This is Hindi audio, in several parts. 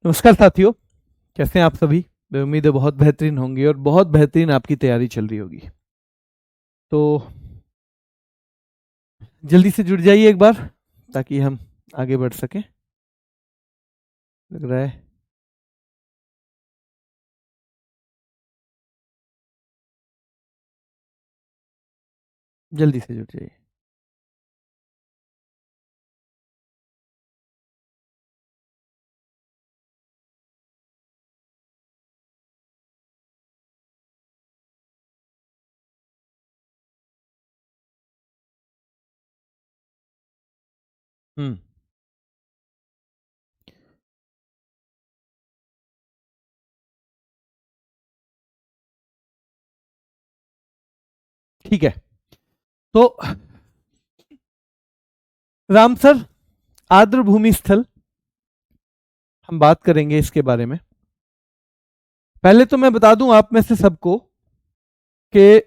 नमस्कार साथियों, कैसे हैं आप सभी। मैं उम्मीद है बहुत बेहतरीन होंगे और बहुत बेहतरीन आपकी तैयारी चल रही होगी। तो जल्दी से जुड़ जाइए एक बार ताकि हम आगे बढ़ सकें। लग रहा है जल्दी से जुड़ जाइए। हम्म। ठीक है, तो रामसर आर्द्र भूमि स्थल हम बात करेंगे इसके बारे में। पहले तो मैं बता दूं आप में से सबको कि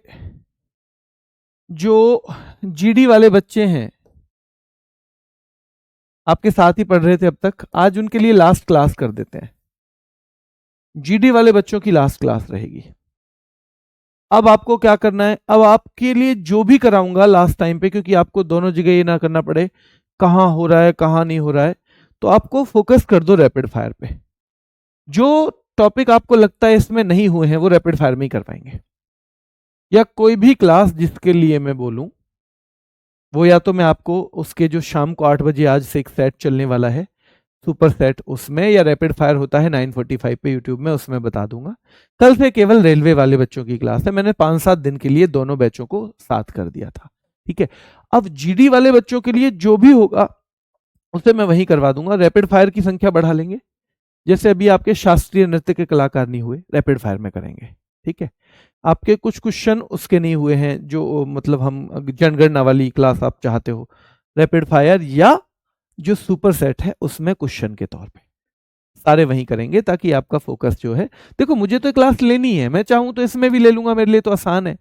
जो जीडी वाले बच्चे हैं, आपके साथ ही पढ़ रहे थे अब तक, आज उनके लिए लास्ट क्लास कर देते हैं। जीडी वाले बच्चों की लास्ट क्लास रहेगी। अब आपको क्या करना है, अब आपके लिए जो भी कराऊंगा लास्ट टाइम पे, क्योंकि आपको दोनों जगह ये ना करना पड़े कहां हो रहा है कहां नहीं हो रहा है, तो आपको फोकस कर दो रैपिड फायर पे। जो टॉपिक आपको लगता है इसमें नहीं हुए हैं वो रैपिड फायर में ही कर पाएंगे, या कोई भी क्लास जिसके लिए मैं बोलूं वो, या तो मैं आपको उसके जो शाम को 8 बजे आज से एक सेट चलने वाला है सुपर सेट, उसमें, या रैपिड फायर होता है 9:45 पे यूट्यूब में, उसमें बता दूंगा। कल से केवल रेलवे वाले बच्चों की क्लास है, मैंने 5-7 दिन के लिए दोनों बैचों को साथ कर दिया था। ठीक है, अब जीडी वाले बच्चों के लिए जो भी होगा उसे मैं वहीं करवा दूंगा। रैपिड फायर की संख्या बढ़ा लेंगे, जैसे अभी आपके शास्त्रीय नृत्य के कलाकार नहीं हुए, रैपिड फायर में करेंगे। ठीक है, आपके कुछ क्वेश्चन उसके नहीं हुए हैं, जो मतलब हम जनगणना वाली क्लास आप चाहते हो, रैपिड फायर या जो सुपर सेट है उसमें क्वेश्चन के तौर पे सारे वहीं करेंगे, ताकि आपका फोकस जो है, देखो मुझे तो क्लास लेनी है, मैं चाहूं तो इसमें भी ले लूंगा, मेरे लिए तो आसान है,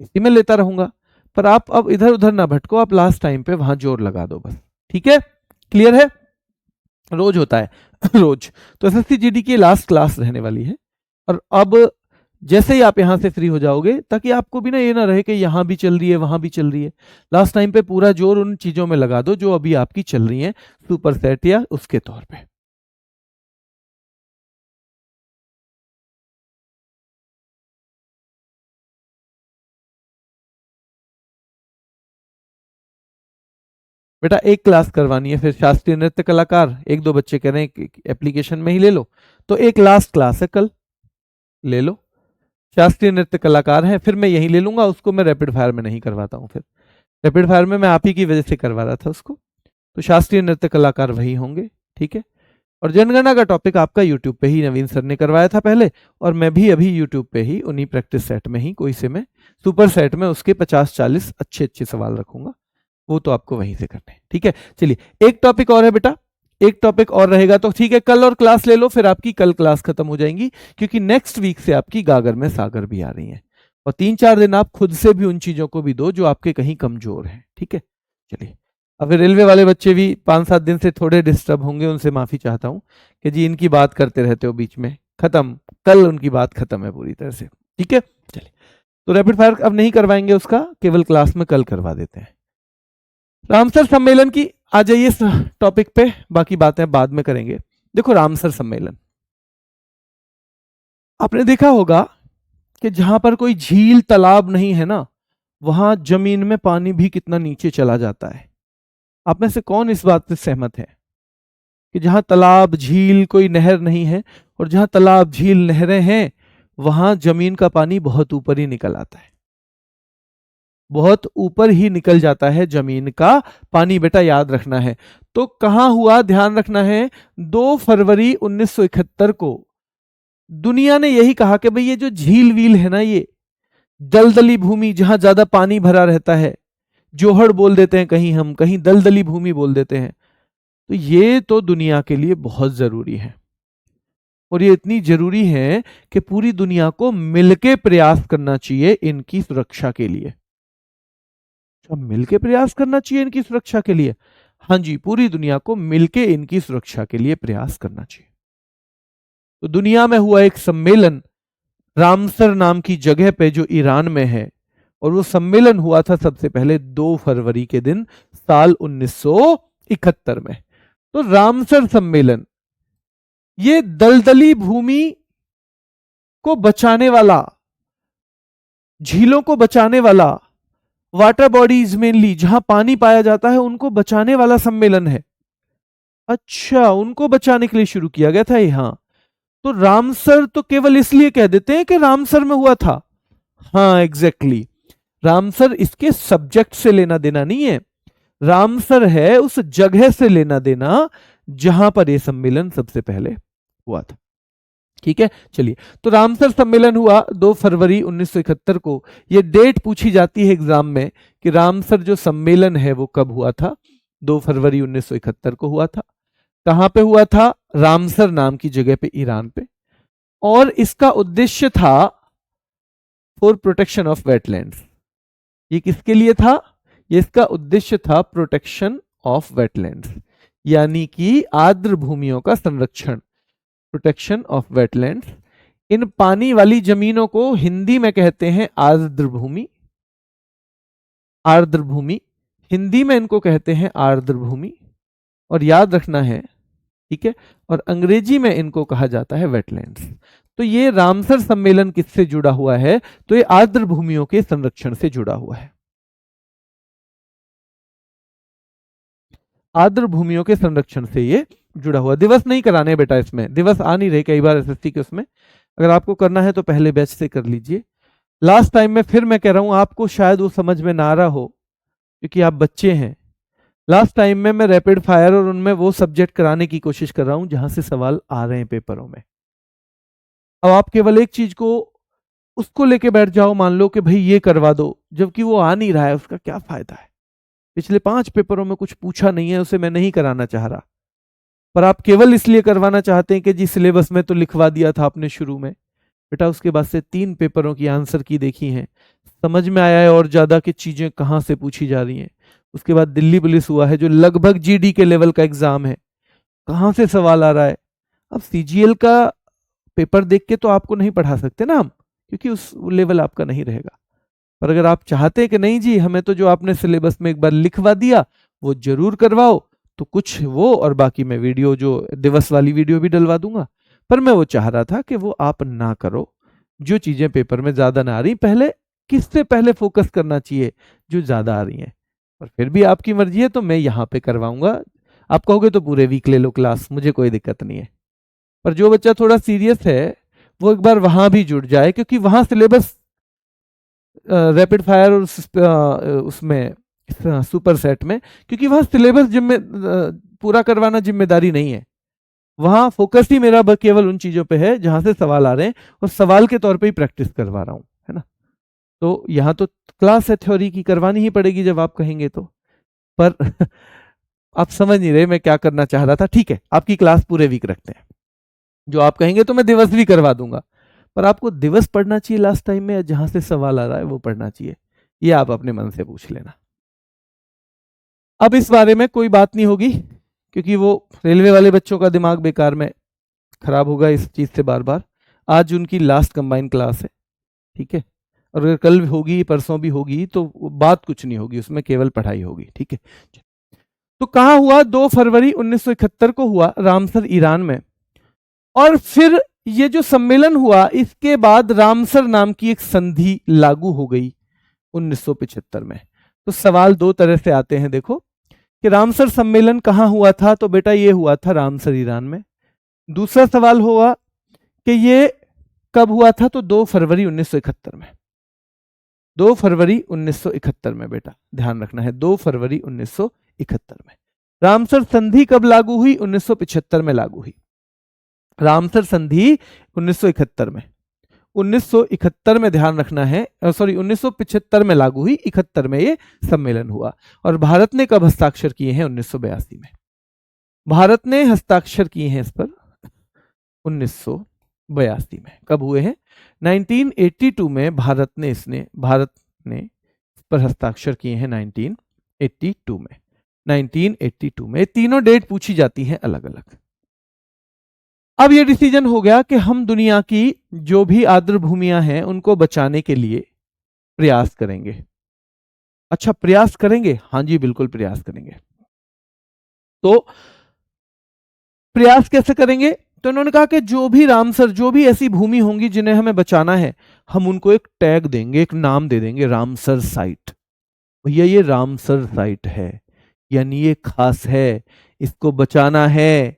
इसी में लेता रहूंगा। पर आप अब इधर उधर ना भटको, आप लास्ट टाइम पे वहां जोर लगा दो बस। ठीक है, क्लियर है। रोज होता है रोज। तो एसएससी जीडी की लास्ट क्लास रहने वाली है। और अब जैसे ही आप यहां से फ्री हो जाओगे, ताकि आपको भी ना ये ना रहे कि यहां भी चल रही है वहां भी चल रही है, लास्ट टाइम पे पूरा जोर उन चीजों में लगा दो जो अभी आपकी चल रही हैं सुपर सेट या उसके तौर पे। बेटा एक क्लास करवानी है, फिर शास्त्रीय नृत्य कलाकार, एक दो बच्चे कह रहे हैं एप्लीकेशन में ही ले लो, तो एक लास्ट क्लास है कल, ले लो। शास्त्रीय नृत्य कलाकार है, फिर मैं यही ले लूंगा, उसको मैं रैपिड फायर में नहीं करवाता हूँ, फिर रैपिड फायर में मैं आप ही की वजह से करवा रहा था उसको। तो शास्त्रीय नृत्य कलाकार वही होंगे। ठीक है, और जनगणना का टॉपिक आपका यूट्यूब पे ही नवीन सर ने करवाया था पहले, और मैं भी अभी यूट्यूब पे ही उन्हीं प्रैक्टिस सेट में ही कोई से मैं सुपर सेट में उसके 50-40 अच्छे अच्छे सवाल रखूंगा, वो तो आपको वहीं से करने हैं। ठीक है, चलिए एक टॉपिक और है बेटा, एक टॉपिक और रहेगा, तो ठीक है कल और क्लास ले लो, फिर आपकी कल क्लास खत्म हो जाएंगी, क्योंकि नेक्स्ट वीक से आपकी गागर में सागर भी आ रही है, और 3-4 दिन आप खुद से भी उन चीजों को भी दो जो आपके कहीं कमजोर हैं। ठीक है, चलिए। अब रेलवे वाले बच्चे भी 5-7 दिन से थोड़े डिस्टर्ब होंगे, उनसे माफी चाहता हूं कि जी इनकी बात करते रहते हो बीच में, खत्म, कल उनकी बात खत्म है पूरी तरह से। ठीक है, चलिए। तो रैपिड फायर अब नहीं करवाएंगे उसका, केवल क्लास में कल करवा देते हैं। रामसर सम्मेलन की आ जाइए इस टॉपिक पे, बाकी बातें बाद में करेंगे। देखो रामसर सम्मेलन, आपने देखा होगा कि जहां पर कोई झील तालाब नहीं है ना, वहां जमीन में पानी भी कितना नीचे चला जाता है। आप में से कौन इस बात से सहमत है कि जहां तालाब झील कोई नहर नहीं है, और जहां तालाब झील नहरें हैं, वहां जमीन का पानी बहुत ऊपर ही निकल आता है, बहुत ऊपर ही निकल जाता है जमीन का पानी, बेटा याद रखना है। तो कहां हुआ, ध्यान रखना है, 2 फरवरी 1971 को दुनिया ने यही कहा कि भाई ये जो झील वील है ना, ये दलदली भूमि जहां ज्यादा पानी भरा रहता है, जोहड़ बोल देते हैं कहीं, हम कहीं दलदली भूमि बोल देते हैं, तो ये तो दुनिया के लिए बहुत जरूरी है, और ये इतनी जरूरी है कि पूरी दुनिया को मिलके प्रयास करना चाहिए इनकी सुरक्षा के लिए। अब मिलके प्रयास करना चाहिए इनकी सुरक्षा के लिए, हाँ जी, पूरी दुनिया को मिलके इनकी सुरक्षा के लिए प्रयास करना चाहिए। तो दुनिया में हुआ एक सम्मेलन रामसर नाम की जगह पे जो ईरान में है, और वो सम्मेलन हुआ था सबसे पहले 2 फरवरी के दिन साल 1971 में। तो रामसर सम्मेलन ये दलदली भूमि को बचाने वाला, झीलों को बचाने वाला, वाटर बॉडीज मेनली जहां पानी पाया जाता है उनको बचाने वाला सम्मेलन है। अच्छा, उनको बचाने के लिए शुरू किया गया था ये। हाँ, तो रामसर तो केवल इसलिए कह देते हैं कि रामसर में हुआ था। हाँ एग्जैक्टली, रामसर इसके सब्जेक्ट से लेना देना नहीं है, रामसर है उस जगह से लेना देना जहां पर यह सम्मेलन सबसे पहले हुआ था। ठीक है, चलिए, तो रामसर सम्मेलन हुआ 2 फरवरी 1971 को। यह डेट पूछी जाती है एग्जाम में कि रामसर जो सम्मेलन है वो कब हुआ था। 2 फरवरी 1971 को हुआ था। कहां पे हुआ था? रामसर नाम की जगह पे, ईरान पे। और इसका उद्देश्य था फॉर प्रोटेक्शन ऑफ वेटलैंड्स। ये किसके लिए था? ये इसका उद्देश्य था प्रोटेक्शन ऑफ वेटलैंड्स, यानी कि आर्द्र भूमियों का संरक्षण, प्रोटेक्शन ऑफ वेटलैंड्स। इन पानी वाली जमीनों को हिंदी में कहते हैं आर्द्र भूमि, आर्द्र भूमि, हिंदी में इनको कहते हैं आर्द्र भूमि, और याद रखना है, ठीक है, और अंग्रेजी में इनको कहा जाता है वेटलैंड्स। तो ये रामसर सम्मेलन किससे जुड़ा हुआ है? तो ये आर्द्र भूमियों के संरक्षण से जुड़ा हुआ है, आर्द्र भूमियों के संरक्षण से ये जुड़ा हुआ। दिवस नहीं कराने बेटा, इसमें दिवस आ नहीं रहे कई बार एसएससी के उसमें। अगर आपको करना है तो पहले बैच से कर लीजिए। लास्ट टाइम में फिर मैं कह रहा हूं, आपको शायद वो समझ में ना आ रहा हो क्योंकि आप बच्चे हैं। लास्ट टाइम में मैं रैपिड फायर और उनमें वो सब्जेक्ट कराने की कोशिश कर रहा हूं जहां से सवाल आ रहे हैं पेपरों में। अब आप केवल एक चीज को उसको लेके बैठ जाओ, मान लो कि भाई ये करवा दो, जबकि वो आ नहीं रहा है, उसका क्या फायदा है? पिछले 5 पेपरों में कुछ पूछा नहीं है, उसे मैं नहीं कराना चाह रहा, पर आप केवल इसलिए करवाना चाहते हैं कि जी सिलेबस में तो लिखवा दिया था आपने शुरू में। बेटा उसके बाद से 3 पेपरों की आंसर की देखी हैं, समझ में आया है और ज्यादा कि चीजें कहां से पूछी जा रही हैं। उसके बाद दिल्ली पुलिस हुआ है जो लगभग जीडी के लेवल का एग्जाम है, कहां से सवाल आ रहा है। अब सीजीएल का पेपर देख के तो आपको नहीं पढ़ा सकते ना हम, क्योंकि उस लेवल आपका नहीं रहेगा। पर अगर आप चाहते हैं कि नहीं जी हमें तो जो आपने सिलेबस में एक बार लिखवा दिया वो जरूर करवाओ, तो कुछ वो और बाकी मैं वीडियो जो दिवस वाली वीडियो भी डलवा दूंगा। पर मैं वो चाह रहा था कि वो आप ना करो, जो चीजें पेपर में ज्यादा ना आ रही, पहले किससे पहले फोकस करना चाहिए? जो ज्यादा आ रही हैं। और फिर भी आपकी मर्जी है तो मैं यहाँ पे करवाऊंगा। आप कहोगे तो पूरे वीक ले लो क्लास, मुझे कोई दिक्कत नहीं है। पर जो बच्चा थोड़ा सीरियस है वो एक बार वहां भी जुड़ जाए, क्योंकि वहां सिलेबस रैपिड फायर और उसमें सुपर सेट में, क्योंकि वहां सिलेबस पूरा करवाना जिम्मेदारी नहीं है। वहां फोकस ही मेरा केवल उन चीजों पे है जहां से सवाल आ रहे हैं, और सवाल के तौर पे ही प्रैक्टिस करवा रहा हूं, है ना। तो यहाँ तो क्लास है थ्योरी की, करवानी ही पड़ेगी जब आप कहेंगे तो। पर आप समझ नहीं रहे मैं क्या करना चाह रहा था। ठीक है, आपकी क्लास पूरे वीक रखते हैं, जो आप कहेंगे तो मैं दिवस भी करवा दूंगा, पर आपको दिवस पढ़ना चाहिए लास्ट टाइम में, जहां से सवाल आ रहा है वो पढ़ना चाहिए। ये आप अपने मन से पूछ लेना। अब इस बारे में कोई बात नहीं होगी, क्योंकि वो रेलवे वाले बच्चों का दिमाग बेकार में खराब होगा इस चीज से बार बार। आज उनकी लास्ट कंबाइंड क्लास है, ठीक है, और अगर कल होगी परसों भी होगी तो बात कुछ नहीं होगी, उसमें केवल पढ़ाई होगी, ठीक है। तो कहां हुआ? 2 फरवरी 1971 को हुआ, रामसर ईरान में। और फिर ये जो सम्मेलन हुआ इसके बाद रामसर नाम की एक संधि लागू हो गई 1975 में। तो सवाल 2 तरह से आते हैं, देखो कि रामसर सम्मेलन कहां हुआ था? तो बेटा ये हुआ था रामसर ईरान में। दूसरा सवाल हुआ कि ये कब हुआ था? तो 2 फरवरी 1971 में। 2 फरवरी 1971 में बेटा ध्यान रखना है, 2 फरवरी 1971 में। रामसर संधि कब लागू हुई? 1975 में लागू हुई। रामसर संधि 1971 में, 1971 में ध्यान रखना है, सॉरी 1975 में लागू हुई, 71 में ये सम्मेलन हुआ। और भारत ने कब हस्ताक्षर किए हैं? 1982 में भारत ने हस्ताक्षर किए हैं इस पर, 1982 में। कब हुए हैं? 1982 में भारत ने इस पर हस्ताक्षर किए हैं, 1982 में। 1982 में तीनों डेट पूछी जाती हैं अलग अलग। अब ये डिसीजन हो गया कि हम दुनिया की जो भी आर्द्र भूमियां हैं उनको बचाने के लिए प्रयास करेंगे। अच्छा, प्रयास करेंगे? हाँ जी, बिल्कुल प्रयास करेंगे। तो प्रयास कैसे करेंगे? तो इन्होंने कहा कि जो भी रामसर, जो भी ऐसी भूमि होंगी जिन्हें हमें बचाना है, हम उनको एक टैग देंगे, एक नाम दे देंगे, रामसर साइट। भैया ये रामसर साइट है, यानी ये खास है, इसको बचाना है,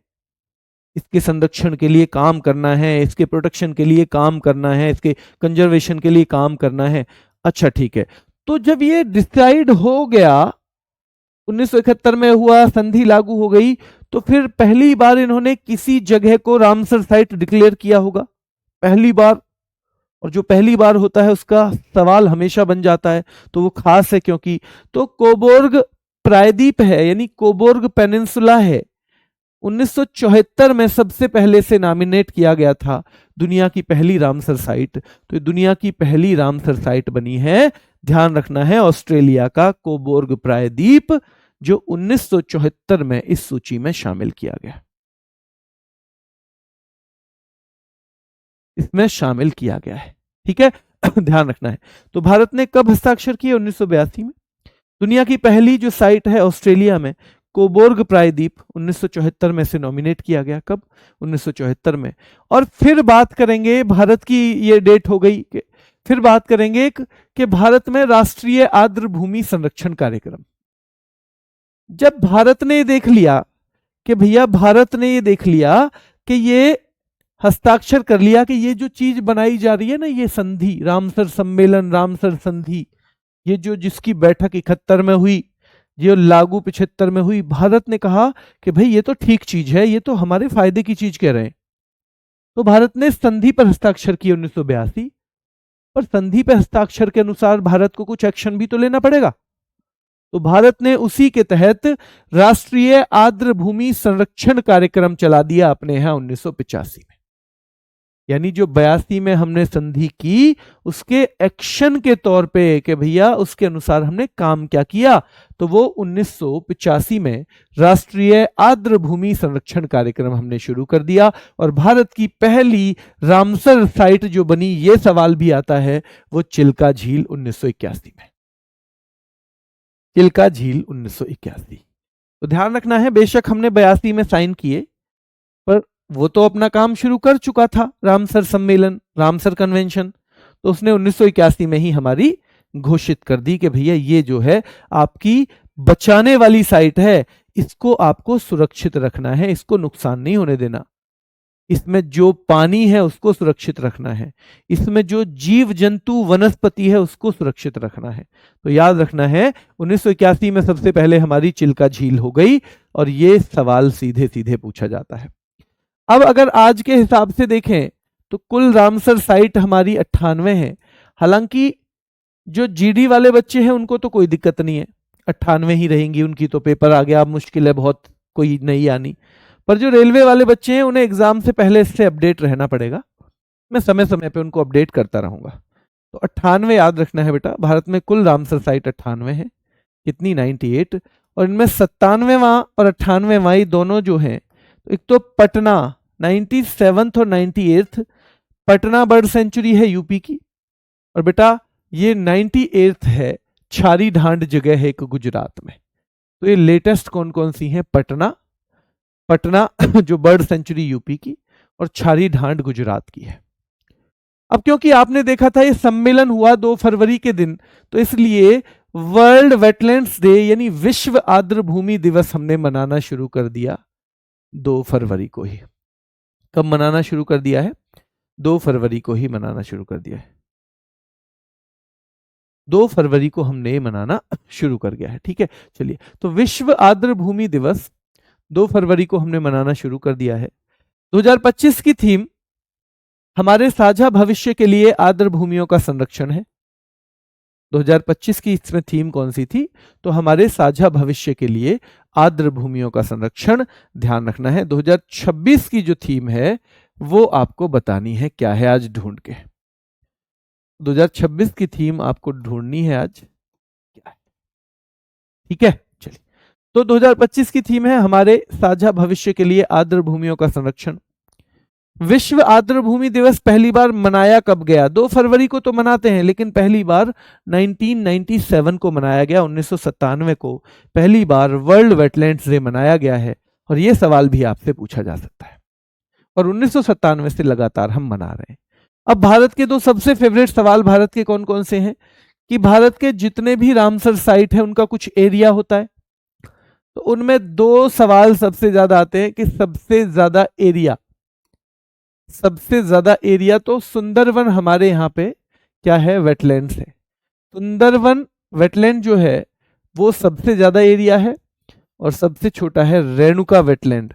इसके संरक्षण के लिए काम करना है, इसके प्रोटेक्शन के लिए काम करना है, इसके कंजर्वेशन के लिए काम करना है। अच्छा ठीक है, तो जब ये डिसाइड हो गया, 1971 में हुआ, संधि लागू हो गई, तो फिर पहली बार इन्होंने किसी जगह को रामसर साइट डिक्लेयर किया होगा, पहली बार। और जो पहली बार होता है उसका सवाल हमेशा बन जाता है, तो वो खास है क्योंकि, तो कोबोर्ग प्रायद्वीप है, यानी कोबोर्ग पेनिनसुला है, 1974 में सबसे पहले से नॉमिनेट किया गया था दुनिया की पहली रामसर साइट। तो ये दुनिया की पहली रामसर साइट बनी है, ध्यान रखना है, ऑस्ट्रेलिया का कोबोर्ग प्रायद्वीप, जो 1974 में इस सूची में शामिल किया गया, इसमें शामिल किया गया है। ठीक है, ध्यान रखना है। तो भारत ने कब हस्ताक्षर किए? 1982 में। दुनिया की पहली जो साइट है ऑस्ट्रेलिया में, कोबोर्ग प्रायद्वीप, 1974 में से नॉमिनेट किया गया। कब? 1974 में। और फिर बात करेंगे, भारत की ये डेट हो गई, फिर बात करेंगे कि भारत में राष्ट्रीय आर्द्र भूमि संरक्षण कार्यक्रम। जब भारत ने देख लिया कि भैया, भारत ने ये देख लिया कि ये हस्ताक्षर कर लिया कि ये जो चीज बनाई जा रही है ना, ये संधि, रामसर सम्मेलन, रामसर संधि, ये जो जिसकी बैठक 71 में हुई, ये लागू 75 में हुई, भारत ने कहा कि भाई ये तो ठीक चीज है, ये तो हमारे फायदे की चीज कह रहे हैं। तो भारत ने संधि पर हस्ताक्षर किए 1982, पर संधि पर हस्ताक्षर के अनुसार भारत को कुछ एक्शन भी तो लेना पड़ेगा। तो भारत ने उसी के तहत राष्ट्रीय आर्द्र भूमि संरक्षण कार्यक्रम चला दिया अपने यहां 1985 में। यानी जो 82 में हमने संधि की, उसके एक्शन के तौर पे कि भैया उसके अनुसार हमने काम क्या किया, तो वो 1985 में राष्ट्रीय आर्द्र भूमि संरक्षण कार्यक्रम हमने शुरू कर दिया। और भारत की पहली रामसर साइट जो बनी, ये सवाल भी आता है, वो चिल्का झील 1981 में, चिल्का झील 1981। तो ध्यान रखना है, बेशक हमने 82 में साइन किए, पर वो तो अपना काम शुरू कर चुका था, रामसर सम्मेलन, रामसर कन्वेंशन, तो उसने 1981 में ही हमारी घोषित कर दी कि भैया ये जो है आपकी बचाने वाली साइट है, इसको आपको सुरक्षित रखना है, इसको नुकसान नहीं होने देना, इसमें जो पानी है उसको सुरक्षित रखना है, इसमें जो जीव जंतु वनस्पति है उसको सुरक्षित रखना है। तो याद रखना है, 1981 में सबसे पहले हमारी चिल्का झील हो गई, और ये सवाल सीधे सीधे पूछा जाता है। अब अगर आज के हिसाब से देखें तो कुल रामसर साइट हमारी 98 है। हालांकि जो जीडी वाले बच्चे हैं उनको तो कोई दिक्कत नहीं है, 98 ही रहेंगी, उनकी तो पेपर आ गया, अब मुश्किल है बहुत, कोई नहीं आनी। पर जो रेलवे वाले बच्चे हैं उन्हें एग्जाम से पहले इससे अपडेट रहना पड़ेगा, मैं समय समय पे उनको अपडेट करता रहूंगा। तो 98 याद रखना है बेटा, भारत में कुल रामसर साइट 98 है। कितनी? 98। और इनमें 97वां और 98वां दोनों जो हैं, तो एक तो पटना 97th और 98th, पटना बर्ड सेंचुरी है यूपी की, और बेटा ये 98th है, छारी ढांड जगह है एक गुजरात में। तो ये लेटेस्ट कौन कौन सी हैं? पटना, पटना जो बर्ड सेंचुरी यूपी की, और छारी ढांड गुजरात की है। अब क्योंकि आपने देखा था ये सम्मेलन हुआ 2 फरवरी के दिन, तो इसलिए वर्ल्ड वेटलैंड्स डे यानी विश्व आर्द्र भूमि दिवस हमने मनाना शुरू कर दिया 2 फरवरी को ही। कब मनाना शुरू कर दिया है? 2 फरवरी को ही मनाना शुरू कर दिया है, 2 फरवरी को हमने मनाना शुरू कर गया है। ठीक है, चलिए, तो विश्व आर्द्र भूमि दिवस 2 फरवरी को हमने मनाना शुरू कर दिया है। 2025 की थीम हमारे साझा भविष्य के लिए आर्द्र भूमियों का संरक्षण है। 2025 की इसमें थीम कौन सी थी? तो हमारे साझा भविष्य के लिए आर्द्र भूमियों का संरक्षण। ध्यान रखना है, 2026 की जो थीम है वो आपको बतानी है क्या है, आज ढूंढ के। 2026 की थीम आपको ढूंढनी है आज क्या है। ठीक है, चलिए, तो 2025 की थीम है हमारे साझा भविष्य के लिए आर्द्र भूमियों का संरक्षण। विश्व आर्द्रभूमि दिवस पहली बार मनाया कब गया? 2 फरवरी को तो मनाते हैं, लेकिन पहली बार 1997 को मनाया गया। 1997 को पहली बार वर्ल्ड वेटलैंड्स डे मनाया गया है, और यह सवाल भी आपसे पूछा जा सकता है, और 1997 से लगातार हम मना रहे हैं। अब भारत के 2 सबसे फेवरेट सवाल भारत के कौन कौन से हैं, कि भारत के जितने भी रामसर साइट है उनका कुछ एरिया होता है, तो उनमें 2 सवाल सबसे ज्यादा आते हैं कि सबसे ज्यादा एरिया तो सुंदरवन हमारे यहाँ पे क्या है, वेटलैंड्स है। सुंदरवन वेटलैंड जो है वो सबसे ज्यादा एरिया है, और सबसे छोटा है रेणुका वेटलैंड।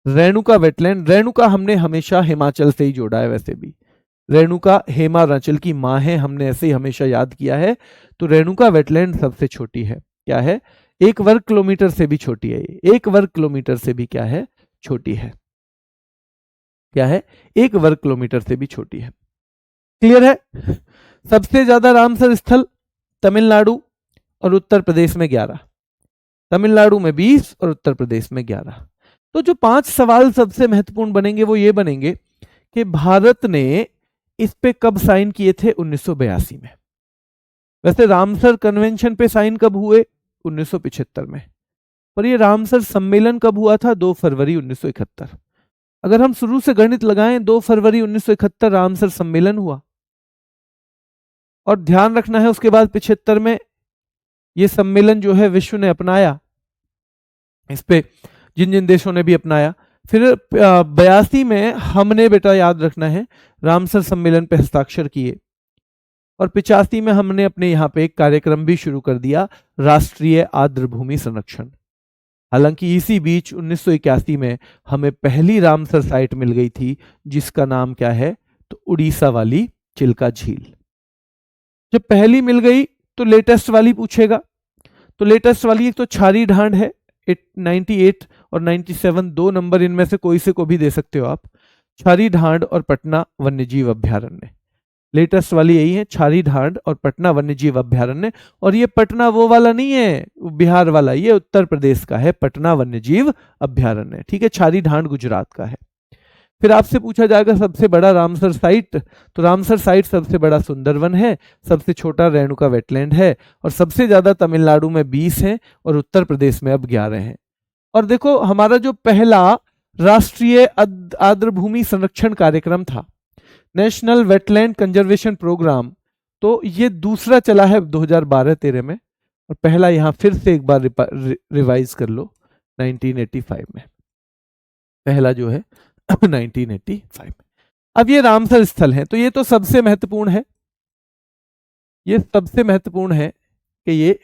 रेणुका हमने हमेशा हिमाचल से ही जोड़ा है, वैसे भी रेणुका हिमाचल की माँ है, हमने ऐसे ही हमेशा याद किया है। तो रेणुका वेटलैंड सबसे छोटी है, क्या है, 1 वर्ग किलोमीटर से भी छोटी है। 1 वर्ग किलोमीटर से भी क्या है, छोटी है। क्या है, 1 वर्ग किलोमीटर से भी छोटी है। क्लियर है? सबसे ज्यादा रामसर स्थल तमिलनाडु और उत्तर प्रदेश में 11, तमिलनाडु में 20 और उत्तर प्रदेश में 11। तो जो 5 सवाल सबसे महत्वपूर्ण बनेंगे वो ये बनेंगे कि भारत ने इस पे कब साइन किए थे, 1982 में। वैसे रामसर कन्वेंशन पे साइन कब हुए, 1975 में। पर ये रामसर सम्मेलन कब हुआ था, 2 फरवरी 1971। अगर हम शुरू से गणित लगाएं, 2 फरवरी 1971 रामसर सम्मेलन हुआ, और ध्यान रखना है उसके बाद 75 में ये सम्मेलन जो है विश्व ने अपनाया, इस पे जिन जिन देशों ने भी अपनाया। फिर 82 में हमने, बेटा याद रखना है, रामसर सम्मेलन पे हस्ताक्षर किए, और 85 में हमने अपने यहाँ पे एक कार्यक्रम भी शुरू कर दिया, राष्ट्रीय आर्द्रभूमि संरक्षण। हालांकि इसी बीच 1981 में हमें पहली रामसर साइट मिल गई थी, जिसका नाम क्या है, तो उड़ीसा वाली चिल्का झील। जब पहली मिल गई तो लेटेस्ट वाली पूछेगा, तो लेटेस्ट वाली एक तो छारी ढांड है, 98 और 97, 2 नंबर इनमें से कोई से को भी दे सकते हो आप। छारी ढांड और पटना वन्यजीव अभ्यारण्य, लेटेस्ट वाली यही है, छारी ढांड और पटना वन्यजीव अभ्यारण्य। और ये पटना वो वाला नहीं है बिहार वाला, ये उत्तर प्रदेश का है, पटना वन्यजीव अभ्यारण्य। ठीक है, छारी ढांड गुजरात का है। फिर आपसे पूछा जाएगा सबसे बड़ा रामसर साइट, तो रामसर साइट सबसे बड़ा सुंदरवन है, सबसे छोटा रेणुका वेटलैंड है, और सबसे ज्यादा तमिलनाडु में 20 है, और उत्तर प्रदेश में अब 11 हैं। और देखो हमारा जो पहला राष्ट्रीय आर्द्रभूमि संरक्षण कार्यक्रम था, नेशनल वेटलैंड कंजर्वेशन प्रोग्राम, तो ये दूसरा चला है 2012-13 में, और पहला यहां फिर से एक बार रिवाइज कर लो 1985 में, पहला जो है 1985 में। अब ये रामसर स्थल है, तो ये तो सबसे महत्वपूर्ण है, ये सबसे महत्वपूर्ण है कि ये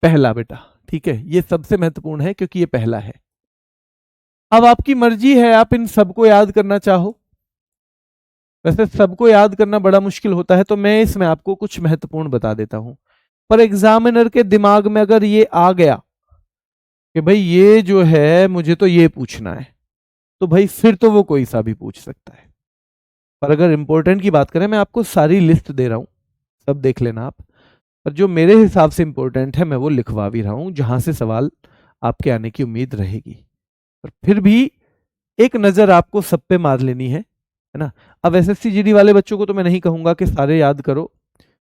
पहला, बेटा ठीक है, ये सबसे महत्वपूर्ण है क्योंकि ये पहला है। अब आपकी मर्जी है, आप इन सबको याद करना चाहो, वैसे सबको याद करना बड़ा मुश्किल होता है, तो मैं इसमें आपको कुछ महत्वपूर्ण बता देता हूं। पर एग्जामिनर के दिमाग में अगर ये आ गया कि भाई ये जो है मुझे तो ये पूछना है, तो भाई फिर तो वो कोई सा भी पूछ सकता है। पर अगर इंपॉर्टेंट की बात करें, मैं आपको सारी लिस्ट दे रहा हूं, सब देख लेना आप, पर जो मेरे हिसाब से इंपॉर्टेंट है मैं वो लिखवा भी रहा हूं, जहां से सवाल आपके आने की उम्मीद रहेगी। पर फिर भी एक नजर आपको सब पे मार लेनी है ना। अब एसएससी जीडी वाले बच्चों को तो मैं नहीं कहूंगा कि सारे याद करो,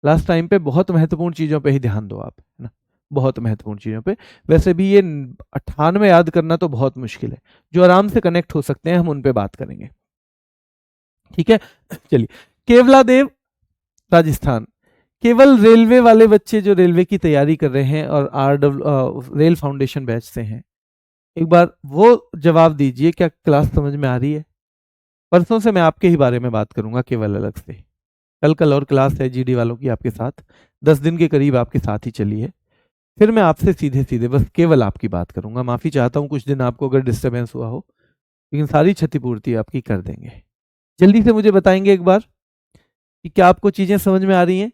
लास्ट टाइम पे बहुत महत्वपूर्ण चीजों पे ही ध्यान दो आप, है ना, बहुत महत्वपूर्ण चीजों पे। वैसे भी ये 98 याद करना तो बहुत मुश्किल है, जो आराम से कनेक्ट हो सकते हैं हम उन पे बात करेंगे। ठीक है, चलिए। केवलादेव राजस्थान, केवल रेलवे वाले बच्चे जो रेलवे की तैयारी कर रहे हैं और रेल फाउंडेशन बैच से हैं, एक बार वो जवाब दीजिए, क्या क्लास समझ में आ रही है? परसों से मैं आपके ही बारे में बात करूंगा केवल अलग से, कल और क्लास है जीडी वालों की आपके साथ, 10 दिन के करीब आपके साथ ही चली है। फिर मैं आपसे सीधे सीधे बस केवल आपकी बात करूंगा। माफी चाहता हूं कुछ दिन आपको अगर डिस्टर्बेंस हुआ हो, लेकिन सारी क्षतिपूर्ति आपकी कर देंगे। जल्दी से मुझे बताएंगे एक बार कि क्या आपको चीजें समझ में आ रही हैं?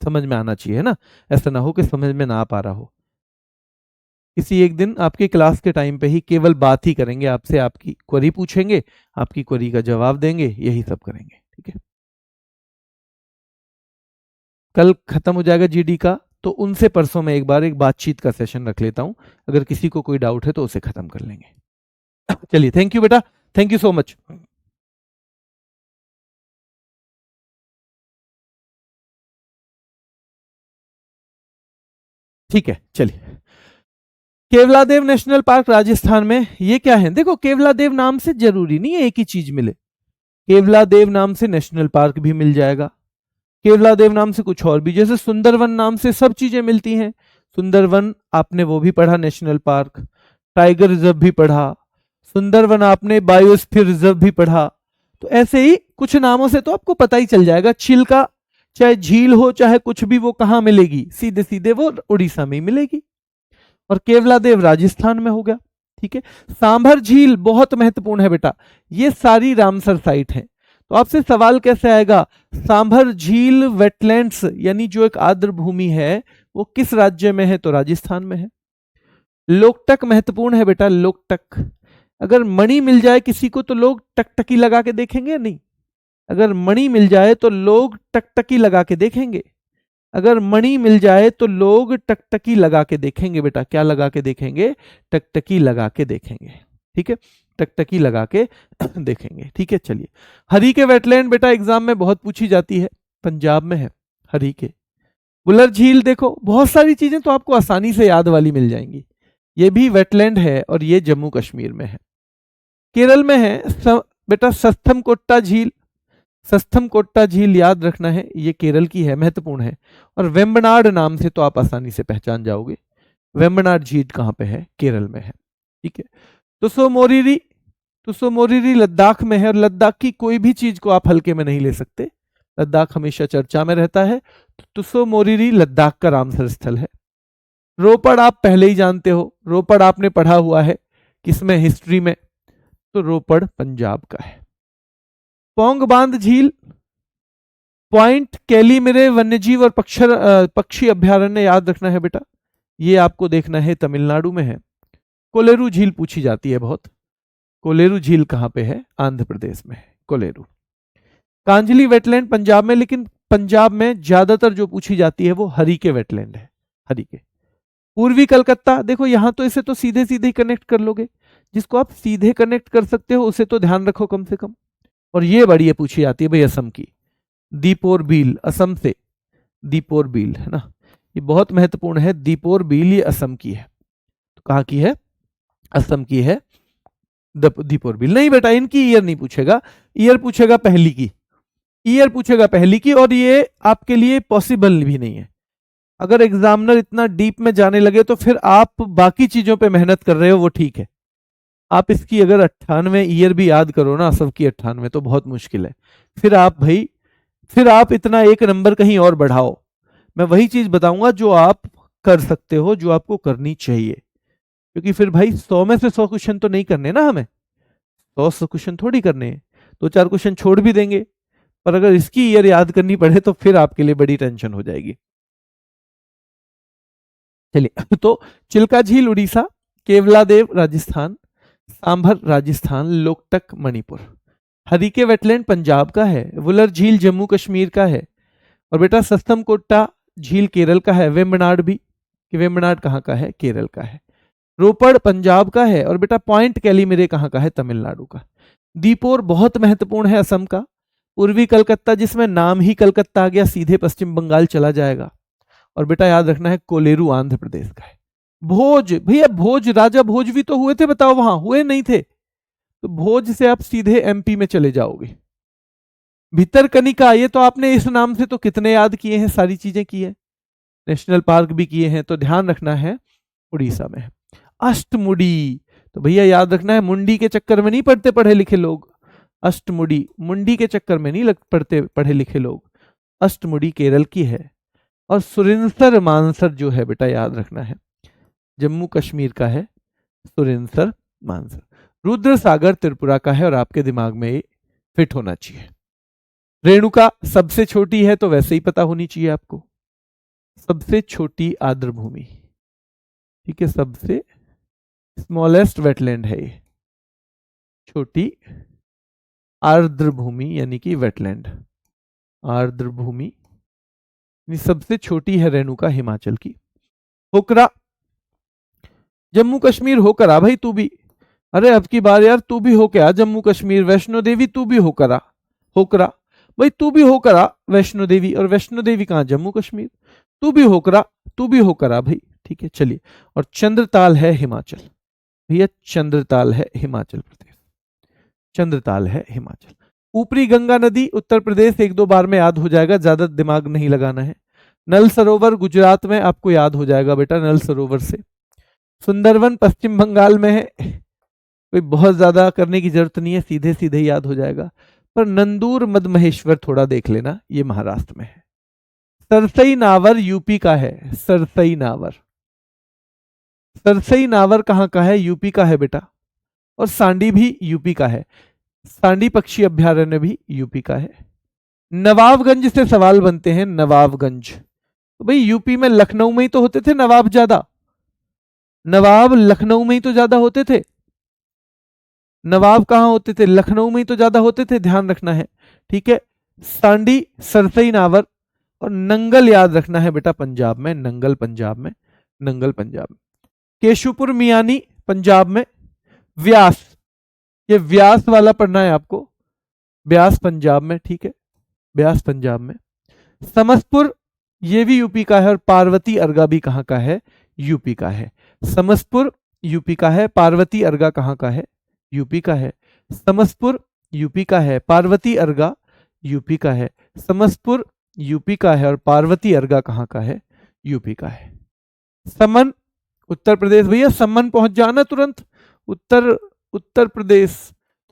समझ में आना चाहिए ना, ऐसा ना हो कि समझ में ना आ पा रहा हो। किसी एक दिन आपकी क्लास के टाइम पे ही केवल बात ही करेंगे आपसे, आपकी क्वेरी पूछेंगे, आपकी क्वेरी का जवाब देंगे, यही सब करेंगे। ठीक है, कल खत्म हो जाएगा जीडी का तो उनसे परसों मैं एक बार एक बातचीत का सेशन रख लेता हूं, अगर किसी को कोई डाउट है तो उसे खत्म कर लेंगे। चलिए, थैंक यू बेटा, थैंक यू सो मच। ठीक है, चलिए। केवलादेव नेशनल पार्क राजस्थान में, ये क्या है? देखो, केवलादेव नाम से जरूरी नहीं है एक ही चीज मिले। केवलादेव नाम से नेशनल पार्क भी मिल जाएगा, केवलादेव नाम से कुछ और भी, जैसे सुंदरवन नाम से सब चीजें मिलती हैं। सुंदरवन आपने वो भी पढ़ा, नेशनल पार्क, टाइगर रिजर्व भी पढ़ा, सुंदरवन आपने बायोस्फीयर रिजर्व भी पढ़ा। तो ऐसे ही कुछ नामों से तो आपको पता ही चल जाएगा। चिल्का, चाहे झील हो चाहे कुछ भी, वो कहां मिलेगी? सीधे सीधे वो उड़ीसा में ही मिलेगी। और केवलादेव राजस्थान में हो गया। ठीक है। सांभर झील बहुत महत्वपूर्ण है बेटा, ये सारी रामसर साइट है। तो आपसे सवाल कैसे आएगा? सांभर झील वेटलैंड्स यानी जो एक आर्द्र भूमि है वो किस राज्य में है? तो राजस्थान में है। लोकटक महत्वपूर्ण है बेटा, लोकटक। अगर मणि मिल जाए किसी को तो लोग टकटकी लगा के देखेंगे या नहीं? अगर मणि मिल जाए तो लोग टकटकी लगा के देखेंगे। अगर मणि मिल जाए तो लोग टकटकी लगा के देखेंगे बेटा। क्या लगा के देखेंगे? टकटकी लगा के देखेंगे। ठीक है, टकटकी लगा के देखेंगे। ठीक है, चलिए। हरी के वेटलैंड बेटा एग्जाम में बहुत पूछी जाती है, पंजाब में है हरी के। बुलर झील, देखो बहुत सारी चीजें तो आपको आसानी से याद वाली मिल जाएंगी। ये भी वेटलैंड है और ये जम्मू कश्मीर में है। केरल में है बेटा सस्थम कोट्टा झील। सस्थम कोट्टा झील याद रखना है, ये केरल की है, महत्वपूर्ण है। और वेम्बनाड नाम से तो आप आसानी से पहचान जाओगे। वेम्बनाड झील कहां पे है? केरल में है। ठीक है। तुसो मोरिरी, तुसो मोरिरी लद्दाख में है, और लद्दाख की कोई भी चीज को आप हल्के में नहीं ले सकते। लद्दाख हमेशा चर्चा में रहता है। तो तुसो मोरिरी लद्दाख का रामसर स्थल है। रोपड़ आप पहले ही जानते हो, रोपड़ आपने पढ़ा हुआ है किसमें? हिस्ट्री में। तो रोपड़ पंजाब का है। पोंग बांध झील, पॉइंट कैलीमिरे वन्यजीव और पक्षी अभ्यारण्य याद रखना है बेटा, ये आपको देखना है, तमिलनाडु में है। कोलेरू झील पूछी जाती है बहुत। कोलेरू झील कहां पे है? आंध्र प्रदेश में है कोलेरू। कांजली वेटलैंड पंजाब में, लेकिन पंजाब में ज्यादातर जो पूछी जाती है वो हरी के वेटलैंड है, हरी के। पूर्वी कलकत्ता, देखो यहां तो इसे तो सीधे सीधे ही कनेक्ट कर लोगे, जिसको आप सीधे कनेक्ट कर सकते हो उसे तो ध्यान रखो कम से कम। और ये बड़ी पूछी जाती है भाई असम की, दीपोर बील, असम से दीपोर बील है ना, ये बहुत महत्वपूर्ण है। दीपोर बील ये असम की है। तो कहां की है? असम की है दीपोर बील। नहीं बेटा, इनकी ईयर नहीं पूछेगा, ईयर पूछेगा पहली की, ईयर पूछेगा पहली की, और ये आपके लिए पॉसिबल भी नहीं है। अगर एग्जामिनर इतना डीप में जाने लगे तो फिर आप बाकी चीजों पे मेहनत कर रहे हो, वो ठीक है। आप इसकी अगर 98 ईयर भी याद करो ना, असम की 98, तो बहुत मुश्किल है। फिर आप भाई, फिर आप इतना एक नंबर कहीं और बढ़ाओ। मैं वही चीज बताऊंगा जो आप कर सकते हो, जो आपको करनी चाहिए। क्योंकि फिर भाई 100 में से 100 क्वेश्चन तो नहीं करने ना हमें, 100 क्वेश्चन थोड़ी करने हैं। 2-4 क्वेश्चन छोड़ भी देंगे, पर अगर इसकी ईयर याद करनी पड़े तो फिर आपके लिए बड़ी टेंशन हो जाएगी। चलिए, तो चिल्का झील उड़ीसा, केवलादेव राजस्थान, सांभर राजस्थान, लोकटक मणिपुर। हरीके वेटलैंड पंजाब का है, वुलर झील जम्मू कश्मीर का है, और बेटा सस्तम कोट्टा झील केरल का है। वेम्बनाड भी, कि वेम्बनाड कहाँ का है? केरल का है। रोपड़ पंजाब का है, और बेटा पॉइंट कैलीमिरे कहाँ का है? तमिलनाडु का। दीपोर बहुत महत्वपूर्ण है, असम का। पूर्वी कलकत्ता, जिसमें नाम ही कलकत्ता आ गया, सीधे पश्चिम बंगाल चला जाएगा। और बेटा याद रखना है कोलेरू आंध्र प्रदेश का है। भोज, भैया भोज, राजा भोज भी तो हुए थे, बताओ वहां हुए नहीं थे? तो भोज से आप सीधे एमपी में चले जाओगे। भितरकनिका, ये तो आपने इस नाम से तो कितने याद किए हैं, सारी चीजें की है, नेशनल पार्क भी किए हैं, तो ध्यान रखना है उड़ीसा में है। अष्टमुडी, तो भैया याद रखना है, मुंडी के चक्कर में नहीं पढ़ते पढ़े लिखे लोग। अष्टमुडी, मुंडी के चक्कर में नहीं पढ़ते पढ़े लिखे लोग। अष्टमुडी केरल की है। और सुरिंसर मानसर जो है बेटा याद रखना है, जम्मू कश्मीर का है, सुरिंसर मानसर। रुद्र सागर त्रिपुरा का है, और आपके दिमाग में ये फिट होना चाहिए। रेणुका सबसे छोटी है, तो वैसे ही पता होनी चाहिए आपको, सबसे छोटी आर्द्र भूमि। ठीक है, सबसे स्मॉलेस्ट वेटलैंड है ये, छोटी आर्द्र भूमि यानी कि वेटलैंड, आर्द्र भूमि ये सबसे छोटी है रेणुका हिमाचल की। होकरा, जम्मू कश्मीर होकर आ भाई तू भी। अरे अब की बार यार तू भी होके आ जम्मू कश्मीर। वैष्णो देवी तू भी होकर आ। होकरा भाई तू भी होकर आ वैष्णो देवी, और वैष्णो देवी कहाँ, जम्मू कश्मीर। तू भी होकर आ, तू भी होकर आ भाई, ठीक है चलिए। और चंद्रताल है हिमाचल भैया, चंद्रताल है हिमाचल प्रदेश, चंद्रताल है हिमाचल। ऊपरी गंगा नदी उत्तर प्रदेश, एक दो बार में याद हो जाएगा, ज्यादा दिमाग नहीं लगाना है। नल सरोवर गुजरात में, आपको याद हो जाएगा बेटा नल सरोवर से। सुंदरवन पश्चिम बंगाल में है, कोई बहुत ज्यादा करने की जरूरत नहीं है, सीधे सीधे याद हो जाएगा। पर नंदूर मदमहेश्वर थोड़ा देख लेना, ये महाराष्ट्र में है। सरसई नावर यूपी का है, सरसई नावर, सरसई नावर कहाँ का है, यूपी का है बेटा। और सांडी भी यूपी का है, सांडी पक्षी अभ्यारण्य भी यूपी का है। नवाबगंज से सवाल बनते हैं, नवाबगंज तो भाई यूपी में, लखनऊ में ही तो होते थे नवाब ज्यादा, नवाब लखनऊ में ही तो ज्यादा होते थे। नवाब कहां होते थे, लखनऊ में ही तो ज्यादा होते थे, ध्यान रखना है, ठीक है। सांडी, सरसई नावर और नंगल याद रखना है बेटा, पंजाब में, नंगल पंजाब में, नंगल पंजाब में। केशुपुर मियानी पंजाब में। व्यास, ये व्यास वाला पढ़ना है आपको, ब्यास पंजाब में, ठीक है, ब्यास पंजाब में। समसपुर, ये भी यूपी का है, और पार्वती अर्गा भी कहां का है, यूपी का है। समसपुर यूपी का है, पार्वती अर्गा कहां का है, यूपी का है। समसपुर यूपी का है, पार्वती अर्गा यूपी का है। समसपुर यूपी का है और पार्वती अर्गा कहां का है, यूपी का है। समन उत्तर प्रदेश, भैया समन पहुंच जाना तुरंत, उत्तर प्रदेश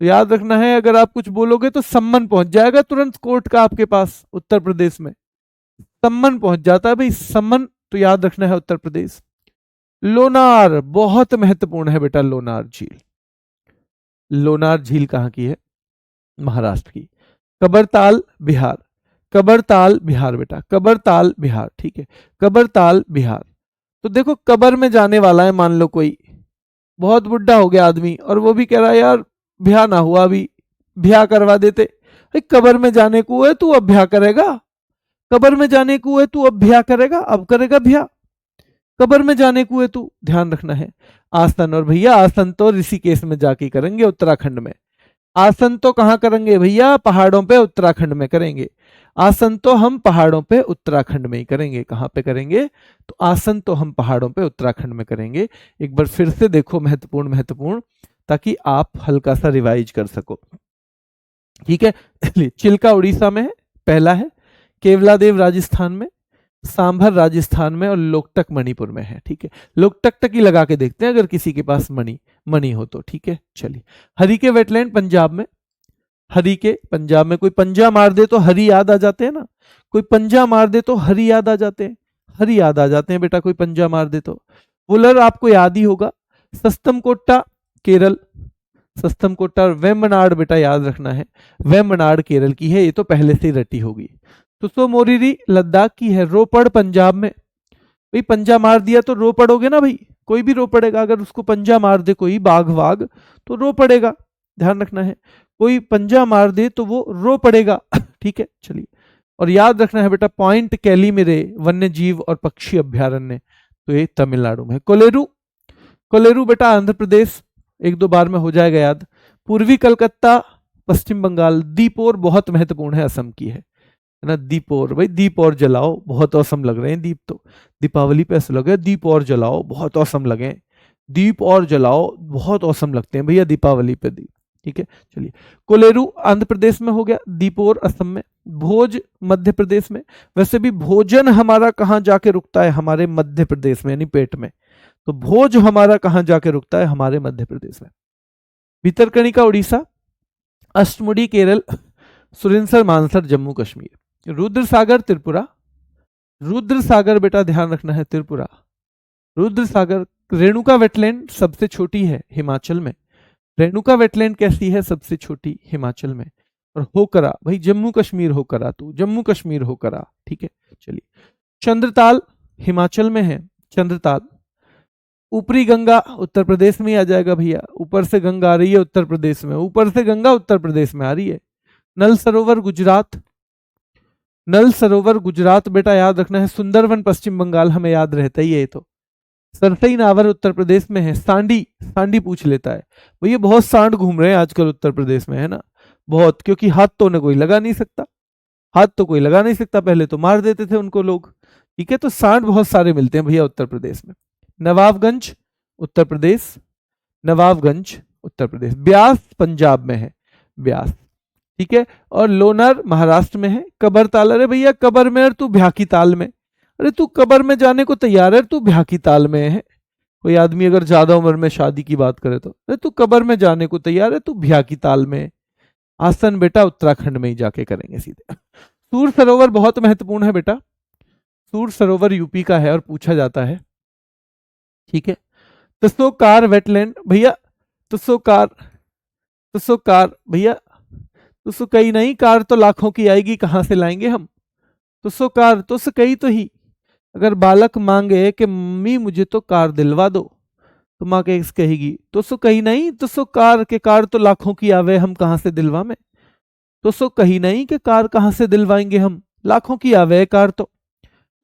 तो याद रखना है, अगर आप कुछ बोलोगे तो सम्मन पहुंच जाएगा तुरंत कोर्ट का आपके पास, उत्तर प्रदेश में सम्मन पहुंच जाता है भाई, सम्मन तो याद रखना है उत्तर प्रदेश। लोनार बहुत महत्वपूर्ण है बेटा, लोनार झील, लोनार झील कहां की है, महाराष्ट्र की। कबरताल बिहार, कबरताल बिहार बेटा, कबरताल बिहार, ठीक है, कबरताल बिहार। तो देखो कबर में जाने वाला है, मान लो कोई बहुत बुढ़ा हो गया आदमी और वो भी कह रहा है यार ब्याह ना हुआ अभी, ब्याह करवा देते। कबर में जाने को है तू अब ब्याह करेगा, कबर में जाने को है तू अब ब्याह करेगा, अब करेगा ब्याह, कबर में जाने को है तू, ध्यान रखना है। आसन, और भैया आसन तो ऋषिकेश में जाके करेंगे, उत्तराखंड में। आसन तो कहां करेंगे भैया, पहाड़ों पे उत्तराखंड में करेंगे। आसन तो हम पहाड़ों पे उत्तराखंड में ही करेंगे, कहां पे करेंगे, तो आसन तो हम पहाड़ों पे उत्तराखंड में करेंगे। एक बार फिर से देखो, महत्वपूर्ण महत्वपूर्ण, ताकि आप हल्का सा रिवाइज कर सको, ठीक है। चिल्का उड़ीसा में है, पहला है। केवलादेव राजस्थान में, सांभर राजस्थान में, और लोकटक मणिपुर में है, ठीक है। लोकटक तक ही लगा के देखते हैं अगर किसी के पास मणि हो तो, ठीक है चलिए। हरिके वेटलैंड पंजाब में, हरिके पंजाब में, कोई पंजा मार दे तो हरी याद आ जाते हैं ना, कोई पंजा मार दे तो हरी याद आ जाते हैं, हरी याद आ जाते हैं बेटा, कोई पंजा मार दे तो। वुलर आपको याद ही होगा। सस्तमकोट्टा केरल, सस्तमकोट्टा, और वेम्बनाड बेटा याद रखना है, वेम्बनाड केरल की है, ये तो पहले से ही रटी होगी। तुसो मोरिरी लद्दाख की है। रोपड़ पंजाब में, भाई पंजा मार दिया तो रो पड़ोगे ना भाई, कोई भी रो पड़ेगा, अगर उसको पंजा मार दे कोई बाघ वाघ तो रो पड़ेगा, ध्यान रखना है, कोई पंजा मार दे तो वो रो पड़ेगा, ठीक है चलिए। और याद रखना है बेटा, पॉइंट कैलीमिरे वन्य जीव और पक्षी अभ्यारण्य, तो ये तमिलनाडु में। कोलेरू, कोलेरू बेटा आंध्र प्रदेश, एक दो बार में हो जाएगा याद। पूर्वी कलकत्ता पश्चिम बंगाल। दीपोर बहुत महत्वपूर्ण है, असम की है ना, दीपोर, भाई दीप और जलाओ, बहुत औसम लग रहे हैं दीप, तो दीपावली पे ऐसा लगे दीप और जलाओ बहुत औसम लगे, दीप और जलाओ बहुत औसम लगते हैं भैया दीपावली पे दीप, ठीक है चलिए। कोलेरू आंध्र प्रदेश में हो गया, दीपोर असम में। भोज मध्य प्रदेश में। वैसे भी भोजन हमारा कहाँ जाके रुकता है, हमारे मध्य प्रदेश में, यानी पेट में, तो भोज हमारा कहां जाके रुकता है, हमारे मध्य प्रदेश में। भितरकनिका उड़ीसा, अष्टमुडी केरल, सुरिनसर मानसर जम्मू कश्मीर। रुद्र सागर त्रिपुरा, रुद्र सागर बेटा ध्यान रखना है त्रिपुरा, रुद्र सागर। रेणुका वेटलैंड सबसे छोटी है हिमाचल में, रेणुका वेटलैंड कैसी है, सबसे छोटी हिमाचल में। और होकरा, भाई जम्मू कश्मीर होकरा, तू जम्मू कश्मीर होकरा, ठीक है चलिए। चंद्रताल हिमाचल में है, चंद्रताल। ऊपरी गंगा उत्तर प्रदेश में ही आ जाएगा भैया, ऊपर से गंगा आ रही है उत्तर प्रदेश में, ऊपर से गंगा उत्तर प्रदेश में आ रही है। नल सरोवर गुजरात, नल सरोवर गुजरात बेटा याद रखना है। सुंदरवन पश्चिम बंगाल, हमें याद रहता ही है ये तो। सरसई नावर उत्तर प्रदेश में है। सांडी, सांडी पूछ लेता है भैया, बहुत सांड घूम रहे हैं आजकल उत्तर प्रदेश में, है ना, बहुत, क्योंकि हाथ तो उन्हें कोई लगा नहीं सकता, हाथ तो कोई लगा नहीं सकता, पहले तो मार देते थे उनको लोग, ठीक है, तो सांड बहुत सारे मिलते हैं भैया उत्तर प्रदेश में। नवाबगंज उत्तर प्रदेश, नवाबगंज उत्तर प्रदेश। ब्यास पंजाब में है, ब्यास, ठीक है, और लोनार महाराष्ट्र में है। कबरताल, अरे भैया कबर में और तू भ्याकी ताल में, अरे तू कबर में जाने को तैयार है, तू भ्याकी ताल में है। कोई आदमी अगर ज्यादा उम्र में शादी की बात करे तो, अरे तू कबर में जाने को तैयार है, तू भ्याकी ताल में है। आसन बेटा उत्तराखंड में ही जाके करेंगे सीधे। सूर सरोवर बहुत महत्वपूर्ण है बेटा, सूर सरोवर यूपी का है और पूछा जाता है, ठीक है। तसोकार वेटलैंड भैया, तसोकार, तसोकार भैया, तुसो कई नहीं, कार तो लाखों की आएगी, कहां से लाएंगे हम। तुसो कार, तुस कई तो ही, अगर बालक मांगे कि मम्मी मुझे तो कार दिलवा दो, तो माँ कहेगी तुसो कही नहीं, तुसो कार के, कार तो लाखों की आवे, हम कहां से दिलवा में। तुसो कही नहीं कि कार कहां से दिलवाएंगे हम, लाखों की आवे है कार, तो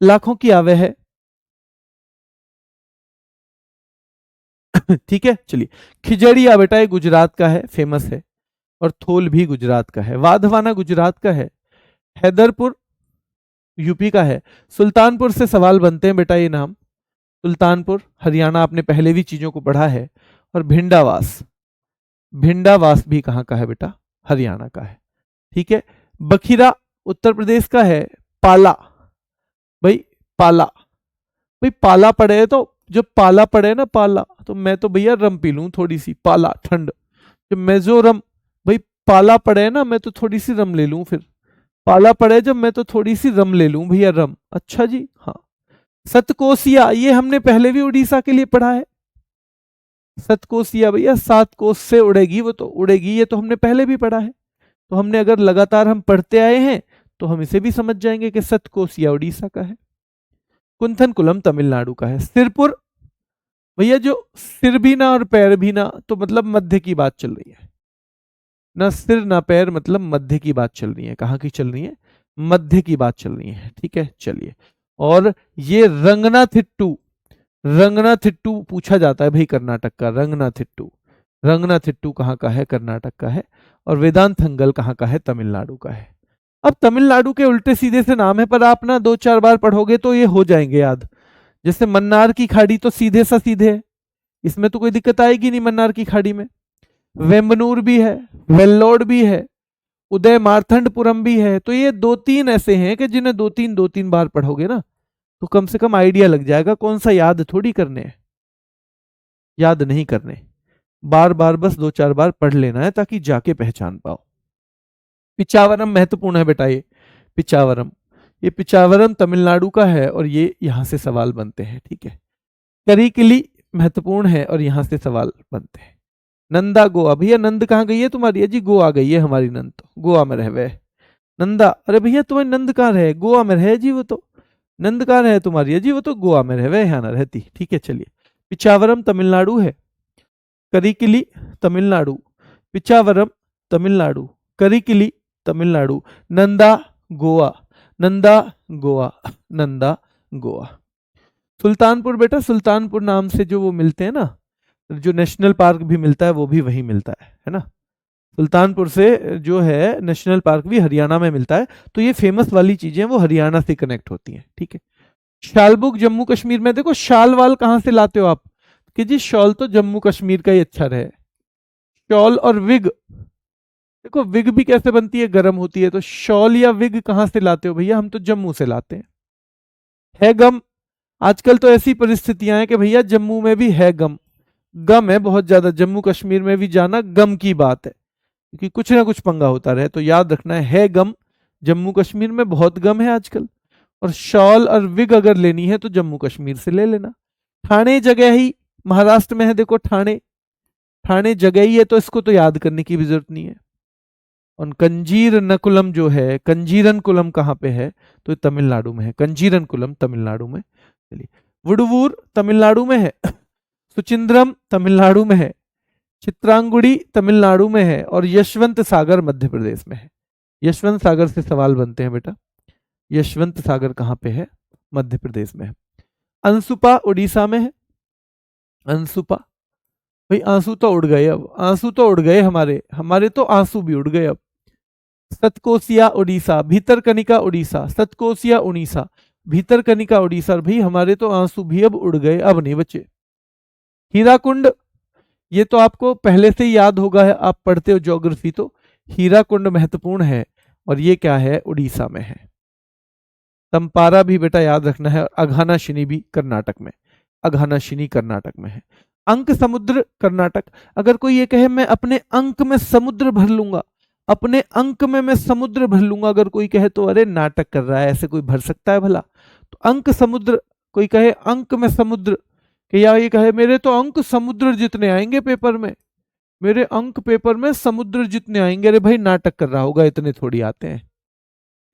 लाखों की आवे है। ठीक है, चलिए। खिजड़िया बेटा ये गुजरात का है, फेमस है, और थोल भी गुजरात का है। वाधवाना गुजरात का है। हैदरपुर यूपी का है। सुल्तानपुर से सवाल बनते हैं बेटा, ये नाम सुल्तानपुर हरियाणा, आपने पहले भी चीजों को पढ़ा है। और भिंडावास, भिंडावास भी कहाँ का है बेटा, हरियाणा का है, ठीक है। बखीरा उत्तर प्रदेश का है। पाला भाई, पाला भाई, पाला पड़े तो, जब पाला पड़े ना पाला, तो मैं तो भैया रम पी लूं थोड़ी सी, पाला ठंड, जब मेजोरम भाई पाला पड़े ना, मैं तो थोड़ी सी रम ले लूं, फिर पाला पड़े जब, मैं तो थोड़ी सी रम ले लूं भैया, रम, अच्छा जी, हाँ। सतकोसिया, ये हमने पहले भी उड़ीसा के लिए पढ़ा है। सतकोसिया भैया 7 कोस से उड़ेगी, वो तो उड़ेगी, ये तो हमने पहले भी पढ़ा है। तो हमने अगर लगातार हम पढ़ते आए हैं तो हम इसे भी समझ जाएंगे कि सतकोसिया उड़ीसा का है। कुंथनकुलम तमिलनाडु का है। सिरपुर भैया, जो सिर भी ना और पैर भी ना, तो मतलब मध्य की बात चल रही है, ना सिर ना पैर, मतलब मध्य की बात चल रही है। कहाँ की चल रही है, मध्य की बात चल रही है, ठीक है, चलिए। और ये रंगनाथिट्टू, रंगनाथिट्टू पूछा जाता है भाई कर्नाटक का, रंगनाथिट्टू, रंगनाथिट्टू कहाँ का है, कर्नाटक का है। और वेदांतंगल कहाँ का है, तमिलनाडु का है। अब तमिलनाडु के उल्टे सीधे से नाम है, पर आप ना 2-4 बार पढ़ोगे तो ये हो जाएंगे याद। जैसे मन्नार की खाड़ी तो सीधे सा सीधे है, इसमें तो कोई दिक्कत आएगी नहीं मन्नार की खाड़ी में। वेम्बनूर भी है, वेल्लोड भी है, उदय मार्थंडपुरम भी है। तो ये 2-3 ऐसे हैं कि जिन्हें 2-3 बार पढ़ोगे ना, तो कम से कम आइडिया लग जाएगा। कौन सा याद थोड़ी करने हैं, याद नहीं करने, बार बार बस 2-4 बार पढ़ लेना है ताकि जाके पहचान पाओ। पिचावरम महत्वपूर्ण है बेटा, ये पिचावरम, ये पिचावरम तमिलनाडु का है, और ये यहां से सवाल बनते हैं, ठीक है। करिकिली महत्वपूर्ण है और यहां से सवाल बनते हैं। नंदा गोवा भैया, नंद कहाँ गई है तुम्हारी, जी गोवा गई है हमारी नंद, तो गोवा में रहे। नंदा, अरे भैया तुम्हारी नंद कहाँ रहे, गोवा में रहे जी वो तो, नंद कहाँ रहे तुम्हारी, जी वो तो गोवा में रहे, यहाँ ना रहती, ठीक है, चलिए। पिचावरम तमिलनाडु है। करिकिली तमिलनाडु, पिचावरम तमिलनाडु, करिकिली तमिलनाडु, नंदा गोवा, नंदा गोवा, नंदा गोवा। सुल्तानपुर बेटा, सुल्तानपुर नाम से जो वो मिलते हैं ना, जो नेशनल पार्क भी मिलता है वो भी वही मिलता है ना। सुल्तानपुर से जो है नेशनल पार्क भी हरियाणा में मिलता है। तो ये फेमस वाली चीजें वो हरियाणा से कनेक्ट होती हैं, ठीक है। शालबुक जम्मू कश्मीर में, देखो शाल वाल कहां से लाते हो आप, कि जी शॉल तो जम्मू कश्मीर का ही अच्छा रहे। शॉल और विग, देखो विग भी कैसे बनती है, गर्म होती है, तो शॉल या विग कहां से लाते हो भैया, हम तो जम्मू से लाते हैं। है गम, आजकल तो ऐसी परिस्थितियां हैं कि भैया जम्मू में भी है गम, गम है बहुत ज्यादा, जम्मू कश्मीर में भी जाना गम की बात है, क्योंकि कुछ ना कुछ पंगा होता रहे, तो याद रखना है गम, जम्मू कश्मीर में बहुत गम है आजकल। और शॉल और विग अगर लेनी है तो जम्मू कश्मीर से ले लेना। ठाणे जगह ही महाराष्ट्र में है, देखो ठाणे, ठाणे जगह ही है, तो इसको तो याद करने की भी जरूरत नहीं है। और कंजीर नकुलम जो है, कंजीरन कुलम कहाँ पे है, तो तमिलनाडु में है, कंजीरन कुलम तमिलनाडु में। चलिए, वुडवूर तमिलनाडु में है, सुचिंद्रम तमिलनाडु में है, चित्रांगुड़ी तमिलनाडु में है, और यशवंत सागर मध्य प्रदेश में है। यशवंत सागर से सवाल बनते हैं बेटा, यशवंत सागर कहाँ पे है? मध्य प्रदेश में है। अंसुपा उड़ीसा में है। अंसुपा, भाई आंसू तो उड़ गए, अब आंसू तो उड़ गए, हमारे तो आंसू भी उड़ गए अब। सतकोसिया उड़ीसा, भीतरकनिका उड़ीसा, सतकोसिया उड़ीसा, भीतरकनिका उड़ीसा। भाई हमारे तो आंसू भी अब उड़ गए, अब नहीं बचे। हीराकुंड, ये तो आपको पहले से ही याद होगा, है आप पढ़ते हो ज्योग्राफी तो। हीराकुंड महत्वपूर्ण है और ये क्या है? उड़ीसा में है। तंपारा भी बेटा याद रखना है। अघानाशिनी भी कर्नाटक में, अघानाशिनी कर्नाटक में है। अंक समुद्र कर्नाटक। अगर कोई ये कहे मैं अपने अंक में समुद्र भर लूंगा, अपने अंक में मैं समुद्र भर लूंगा, अगर कोई कहे तो अरे नाटक कर रहा है, ऐसे कोई भर सकता है भला? तो अंक समुद्र, कोई कहे अंक में समुद्र, कि या ये कहे मेरे तो अंक समुद्र जितने आएंगे पेपर में, मेरे अंक पेपर में समुद्र जितने आएंगे, अरे भाई नाटक कर रहा होगा, इतने थोड़ी आते हैं,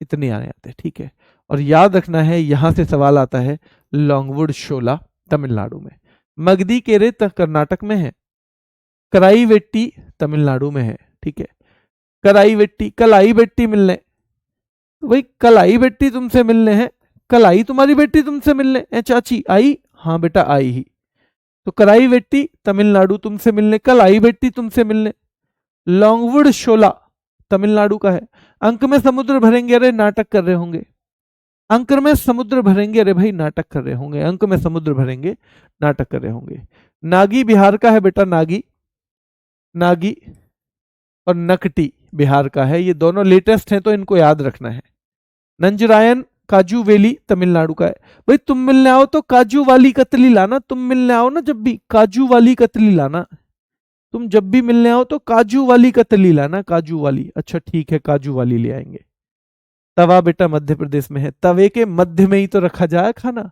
इतने आने आते हैं, ठीक है। और याद रखना है, यहां से सवाल आता है, लॉन्गवुड शोला तमिलनाडु में, मगदी केरे कर्नाटक में है, कराईवेट्टी तमिलनाडु में है, ठीक है। कराईवेट्टी, कलाई बेट्टी मिलने, तो भाई कलाई बेट्टी तुमसे मिलने हैं, कलाई तुम्हारी बेटी तुमसे मिलने है, चाची आई, हाँ बेटा आई ही, तो कराईवेट्टी तमिलनाडु तुमसे मिलने, कलाई बेट्टी तुमसे मिलने। लॉन्गवुड शोला तमिलनाडु का है। अंक में समुद्र भरेंगे, अरे नाटक कर रहे होंगे, अंक में समुद्र भरेंगे, अरे भाई नाटक कर रहे होंगे, अंक में समुद्र भरेंगे, नाटक कर रहे होंगे। नागी बिहार का है बेटा, नागी, नागी और नकटी बिहार का है, ये दोनों लेटेस्ट हैं तो इनको याद रखना है। नंजरायन काजू वेली तमिलनाडु का है। भाई तुम मिलने आओ तो काजू वाली कतली लाना, तुम मिलने आओ ना जब भी, काजू वाली कतली लाना, तुम जब भी मिलने आओ तो काजू वाली कतली लाना, काजू वाली। अच्छा ठीक है, काजू वाली ले आएंगे। तवा बेटा मध्य प्रदेश में है, तवे के मध्य में ही तो रखा जाए खाना,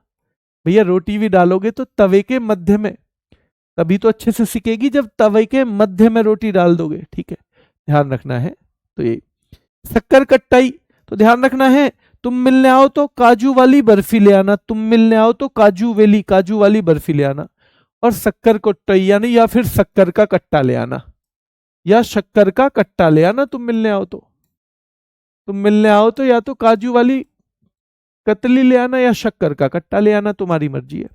भैया रोटी भी डालोगे तो तवे के मध्य में, तभी तो अच्छे से सिकेगी जब तवे के मध्य में रोटी डाल दोगे, ठीक है, ध्यान रखना है। तो ये शक्कर कट्टाई, तो ध्यान रखना है, तुम मिलने आओ तो काजू वाली बर्फी ले आना, तुम मिलने आओ तो काजू वेली, काजू वाली बर्फी ले आना। और शक्कर कट्टाई यानी या फिर शक्कर का कट्टा ले आना, या शक्कर का कट्टा ले आना, तुम मिलने आओ तो, तुम मिलने आओ तो या तो काजू वाली कतली ले आना या शक्कर का कट्टा ले आना, तुम्हारी मर्जी है।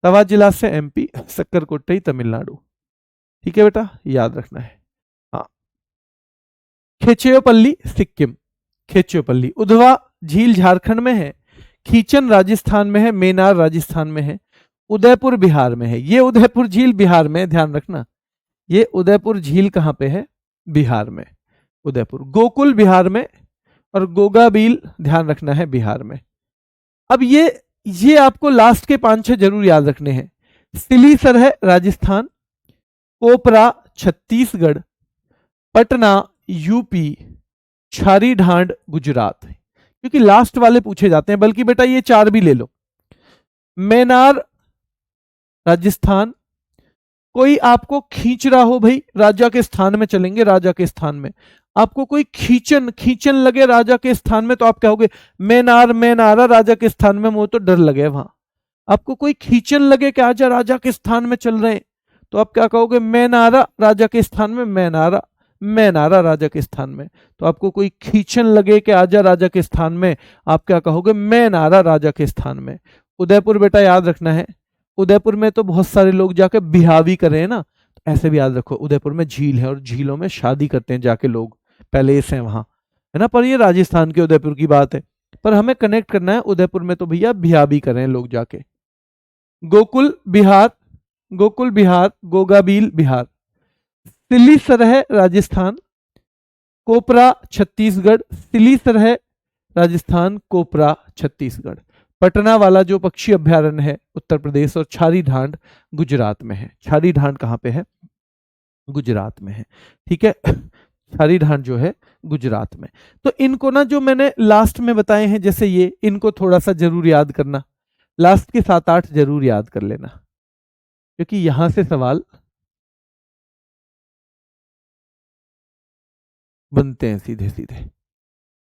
तवा जिला से एमपी, शक्कर कोट्टई तमिलनाडु, ठीक है बेटा, याद रखना है। हाँ, खेचेपल्ली सिक्किम, खेचेपल्ली। उधवा झील झारखंड में है, खीचन राजस्थान में है, मेनार राजस्थान में है, उदयपुर बिहार में है। ये उदयपुर झील बिहार में है, ध्यान रखना, ये उदयपुर झील कहां पे है? बिहार में, उदयपुर। गोकुल बिहार में और गोगाबील ध्यान रखना है बिहार में। अब ये आपको लास्ट के 5-6 जरूर याद रखने हैं। सिलीसर है राजस्थान, कोपरा छत्तीसगढ़, पटना यूपी, छारी ढांड गुजरात, क्योंकि लास्ट वाले पूछे जाते हैं, बल्कि बेटा ये 4 भी ले लो। मेनार राजस्थान, कोई आपको खींच रहा हो, भाई राजा के स्थान में चलेंगे, राजा के स्थान में आपको कोई खींचन लगे राजा के स्थान में, तो आप कहोगे मेनार मेनारा राजा के स्थान में, वो तो डर लगे वहां। आपको कोई खींचन लगे कि आजा राजा के स्थान में चल रहे हैं, तो आप क्या कहोगे? मेनारा राजा के स्थान में, मेनारा मेनारा राजा के स्थान में। तो आपको कोई खींचन लगे कि आजा राजा के स्थान में, आप क्या कहोगे? मेनारा राजा के स्थान में। उदयपुर बेटा याद रखना है, उदयपुर में तो बहुत सारे लोग जाके बिहावी कर रहे हैं ना, तो ऐसे भी याद रखो, उदयपुर में झील है और झीलों में शादी करते हैं जाके लोग, पैलेस हैं वहां, है ना, पर ये राजस्थान के उदयपुर की बात है, पर हमें कनेक्ट करना है, उदयपुर में तो भैया बिहावी कर रहे हैं लोग जाके। गोकुल बिहार, गोकुल बिहार, गोगाबील बिहार, सिलीसर है राजस्थान, कोपरा छत्तीसगढ़, सिलीसर है राजस्थान, कोपरा छत्तीसगढ़। पटना वाला जो पक्षी अभ्यारण्य है उत्तर प्रदेश, और छारी ढांड गुजरात में है। छारी ढांड कहाँ पे है? गुजरात में है, ठीक है, छारी ढांड जो है गुजरात में। तो इनको ना जो मैंने लास्ट में बताए हैं, जैसे ये, इनको थोड़ा सा जरूर याद करना, लास्ट के 7-8 जरूर याद कर लेना, क्योंकि यहां से सवाल बनते हैं सीधे सीधे।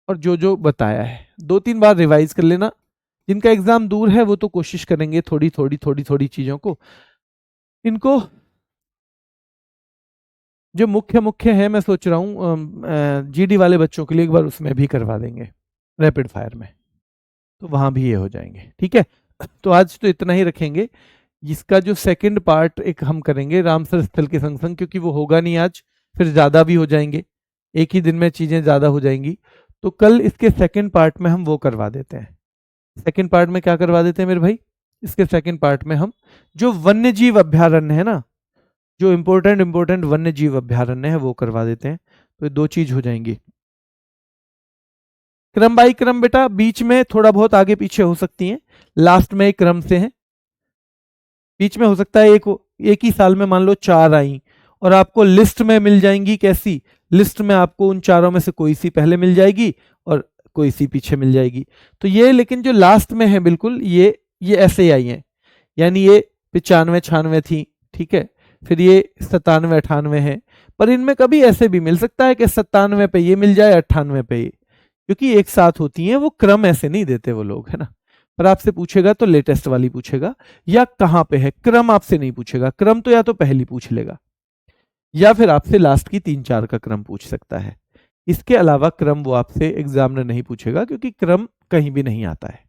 और जो जो बताया है 2-3 बार रिवाइज कर लेना। जिनका एग्जाम दूर है वो तो कोशिश करेंगे थोड़ी थोड़ी चीजों को, इनको जो मुख्य मुख्य है मैं सोच रहा हूँ जीडी वाले बच्चों के लिए एक बार उसमें भी करवा देंगे। रैपिड फायर में, तो वहां भी ये हो जाएंगे। ठीक है, तो आज तो इतना ही रखेंगे। इसका जो सेकंड पार्ट एक हम करेंगे रामसर स्थल के संग संग, क्योंकि वो होगा नहीं आज, फिर ज़्यादा भी हो जाएंगे, एक ही दिन में चीज़ें ज़्यादा हो जाएंगी। तो कल इसके सेकंड पार्ट में हम वो करवा देते हैं। सेकंड पार्ट में क्या करवा देते हैं मेरे भाई, इसके सेकंड पार्ट में हम जो वन्य जीव अभ्यारण्य है ना, जो इंपॉर्टेंट इंपॉर्टेंट वन्य जीव अभ्यारण्य है वो करवा देते हैं। तो ये दो चीज हो जाएंगी। क्रम बाई क्रम बेटा, बीच में थोड़ा बहुत आगे पीछे हो सकती हैं, लास्ट में एक क्रम से है। बीच में हो सकता है एक ही साल में मान लो 4 आई और आपको लिस्ट में मिल जाएंगी। कैसी लिस्ट में? आपको उन चारों में से कोई सी पहले मिल जाएगी और कोई सी पीछे मिल जाएगी। तो ये लेकिन जो लास्ट में है बिल्कुल ये ऐसे ही आई है, यानी ये 95 96 थी, ठीक है, फिर ये 97 98 है। पर इनमें कभी ऐसे भी मिल सकता है कि 97 पे ये मिल जाए, 98 पे ये, क्योंकि एक साथ होती हैं, वो क्रम ऐसे नहीं देते वो लोग, है ना। पर आपसे पूछेगा तो लेटेस्ट वाली पूछेगा, या कहां पे है, क्रम आपसे नहीं पूछेगा। क्रम तो या तो पहली पूछ लेगा या फिर आपसे लास्ट की 3 4 का क्रम पूछ सकता है। इसके अलावा क्रम वो आपसे एग्जाम में नहीं पूछेगा, क्योंकि क्रम कहीं भी नहीं आता है।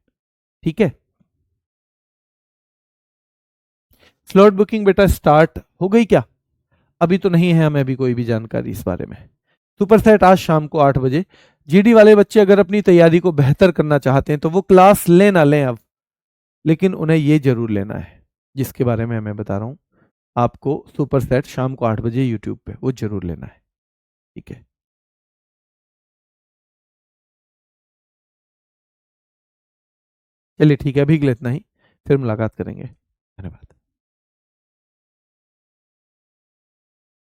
ठीक है, स्लॉट बुकिंग बेटा स्टार्ट हो गई क्या? अभी तो नहीं है हमें अभी कोई भी जानकारी इस बारे में। सुपर सेट आज शाम को 8 बजे। जीडी वाले बच्चे अगर अपनी तैयारी को बेहतर करना चाहते हैं तो वो क्लास लें ना लें अब, लेकिन उन्हें ये जरूर लेना है जिसके बारे में मैं बता रहा हूँ आपको। सुपर सेट शाम को 8 बजे यूट्यूब पे वो जरूर लेना है। ठीक है, चलिए ठीक है, अभी के लिए इतना ही, फिर मुलाकात करेंगे। धन्यवाद।